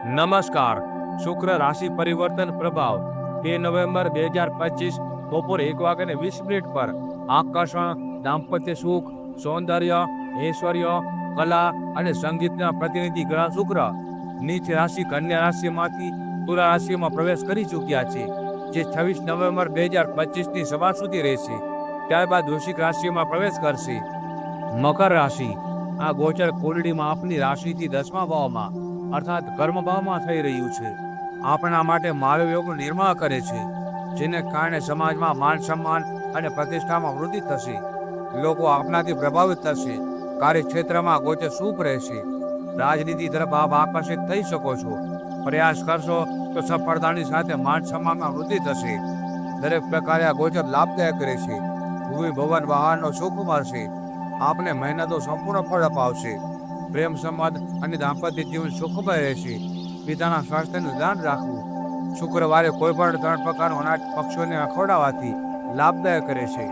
નમસ્કાર. શુક્ર રાશિ પરિવર્તન પ્રભાવ 2 નવેમ્બર 2025 બપોરે 1:20 પર આકર્ષણ, દાંપત્ય સુખ, સૌંદર્ય, ઐશ્વર્ય, કલા અને સંગીતના પ્રતિનિધિ ગ્રહ શુક્ર નીચ રાશિ કન્યા રાશિમાંથી તુલા રાશિમાં પ્રવેશ કરી ચૂક્યા છે, જે 26 નવેમ્બર 2025ની સવાર સુધી રહેશે. ત્યારબાદ વૃશ્ચિક રાશિમાં પ્રવેશ કરશે. મકર રાશિ. આ ગોચર કુંડળીમાં આપની રાશિથી 10મા ભાવમાં અર્થાત કર્મભાવમાં થઈ રહ્યું છે. આપણા માટે મહાયોગનું નિર્માણ કરે છે, જેને કારણે સમાજમાં માન સન્માન અને પ્રતિષ્ઠામાં વૃદ્ધિ થશે. લોકો આપનાથી પ્રભાવિત થશે. કાર્યક્ષેત્રમાં ગોચર શુભ રહેશે. રાજનીતિ તરફ આપ આકર્ષિત થઈ શકો છો. પ્રયાસ કરશો તો સફળતાની સાથે માન સન્માનમાં વૃદ્ધિ થશે. દરેક પ્રકારે આ ગોચર લાભદાયક રહેશે. ભૂમિ ભવન વાહનનો સુખ મળશે. આપને મહેનતો સંપૂર્ણ ફળ અપાવશે. પ્રેમ સંબંધ અને દાંપત્ય જીવન સુખમય રહેશે. પિતાના સ્વાસ્થ્યનું ધ્યાન રાખવું. શુક્રવારે કોઈ પણ 3 પ્રકારનું અનાજ પક્ષીઓને ખવડાવવાથી લાભદાયક રહેશે.